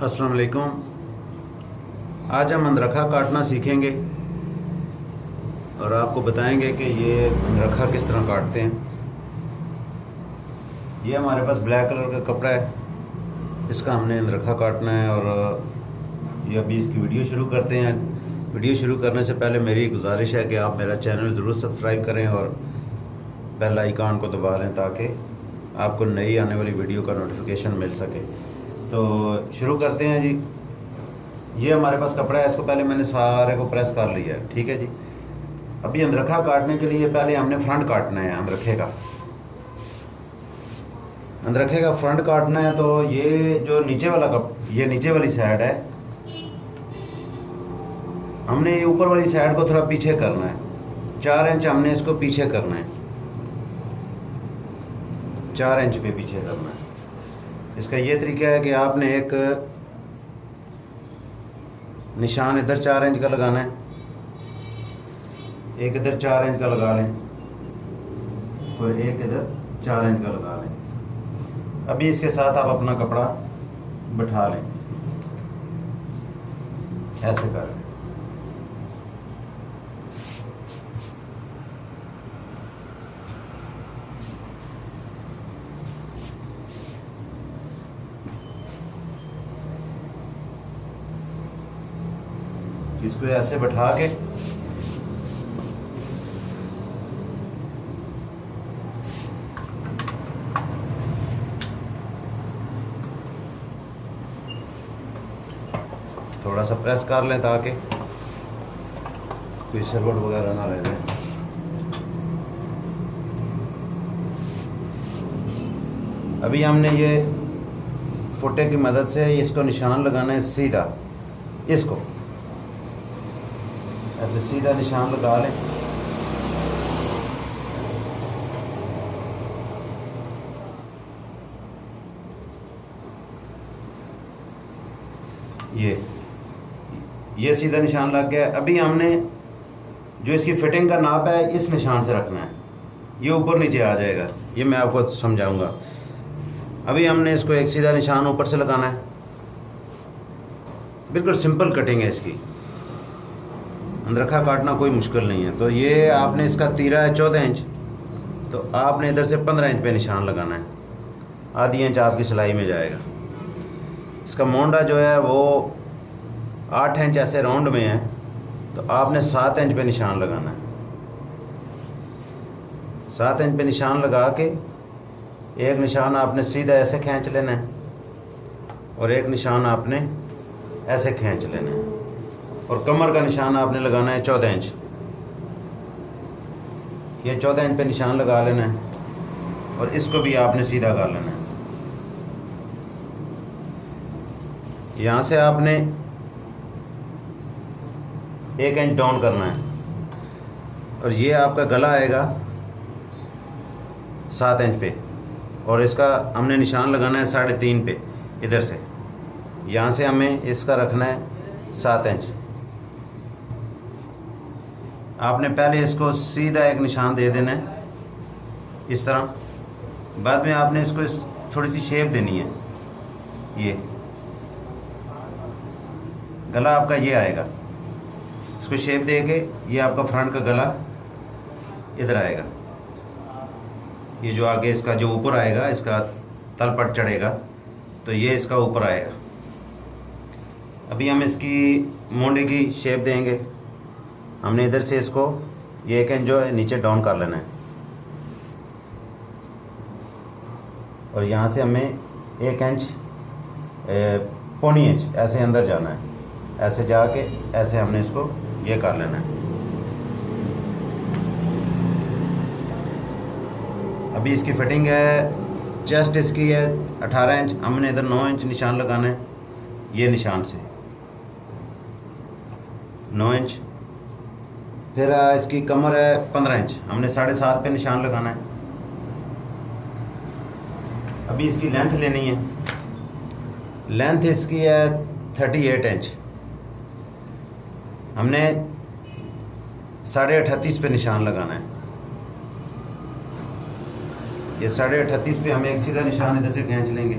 अस्सलाम वालेकुम। आज हम अंदरखा काटना सीखेंगे और आपको बताएंगे कि ये अंदरखा किस तरह काटते हैं। ये हमारे पास ब्लैक कलर का कपड़ा है, इसका हमने अंदरखा काटना है। और ये अभी इसकी वीडियो शुरू करते हैं। वीडियो शुरू करने से पहले मेरी गुजारिश है कि आप मेरा चैनल ज़रूर सब्सक्राइब करें और बेल आइकन को दबा लें ताकि आपको नई आने वाली वीडियो का नोटिफिकेशन मिल सके। तो शुरू करते हैं जी। ये हमारे पास कपड़ा है, इसको पहले मैंने सारे को प्रेस कर लिया है, ठीक है जी। अभी अंदरखा काटने के लिए पहले हमने फ्रंट काटना है। अंदरखे का फ्रंट काटना है। तो ये जो नीचे वाला ये नीचे वाली साइड है, हमने ये ऊपर वाली साइड को थोड़ा पीछे करना है। 4 इंच हमने इसको पीछे करना है, 4 इंच पे पीछे करना है। इसका ये तरीका है कि आपने एक निशान इधर 4 इंच का लगाना है, एक इधर 4 इंच का लगा लें और एक इधर 4 इंच का लगा लें। अभी इसके साथ आप अपना कपड़ा बिठा लें, ऐसे करें। इसको ऐसे बैठा के थोड़ा सा प्रेस कर लें ताकि कोई सरवट वगैरह ना रह जाए। अभी हमने ये फुटे की मदद से इसको निशान लगाना है सीधा। इसको ऐसे सीधा निशान लगा लें। ये सीधा निशान लग गया। अभी हमने जो इसकी फिटिंग का नाप है इस निशान से रखना है, ये ऊपर नीचे आ जाएगा, ये मैं आपको समझाऊंगा। अभी हमने इसको एक सीधा निशान ऊपर से लगाना है। बिल्कुल सिंपल कटिंग है इसकी, अंदरखा काटना कोई मुश्किल नहीं है। तो ये आपने इसका तीरा है 14 इंच, तो आपने इधर से 15 इंच पे निशान लगाना है, आधी इंच आपकी सिलाई में जाएगा। इसका मोंडा जो है वो 8 इंच ऐसे राउंड में है, तो आपने 7 इंच पे निशान लगाना है। 7 इंच पे निशान लगा के एक निशान आपने सीधा ऐसे खींच लेना है और एक निशान आपने ऐसे खींच लेना है। और कमर का निशान आपने लगाना है 14 इंच। ये 14 इंच पे निशान लगा लेना है और इसको भी आपने सीधा कर लेना है। यहाँ से आपने 1 इंच डाउन करना है और ये आपका गला आएगा 7 इंच पे और इसका हमने निशान लगाना है 3.5 पे। इधर से यहाँ से हमें इसका रखना है 7 इंच। आपने पहले इसको सीधा एक निशान दे देना है इस तरह। बाद में आपने इसको थोड़ी सी शेप देनी है। ये गला आपका ये आएगा, इसको शेप दे के ये आपका फ्रंट का गला इधर आएगा। ये जो आगे इसका जो ऊपर आएगा, इसका तलपट चढ़ेगा, तो ये इसका ऊपर आएगा। अभी हम इसकी मोंडे की शेप देंगे। हमने इधर से इसको ये 1 इंच जो है नीचे डाउन कर लेना है और यहाँ से हमें 1 इंच 1.25 इंच ऐसे अंदर जाना है। ऐसे जाके ऐसे हमने इसको ये कर लेना है। अभी इसकी फिटिंग है, चेस्ट इसकी है 18 इंच, हमने इधर 9 इंच निशान लगाना है। ये निशान से 9 इंच। फिर इसकी कमर है 15 इंच, हमने 7.5 पे निशान लगाना है। अभी इसकी लेंथ लेनी है। लेंथ इसकी है 38 इंच, हमने 38.5 पे निशान लगाना है। ये 38.5 पे हम एक सीधा निशान इधर से खींच लेंगे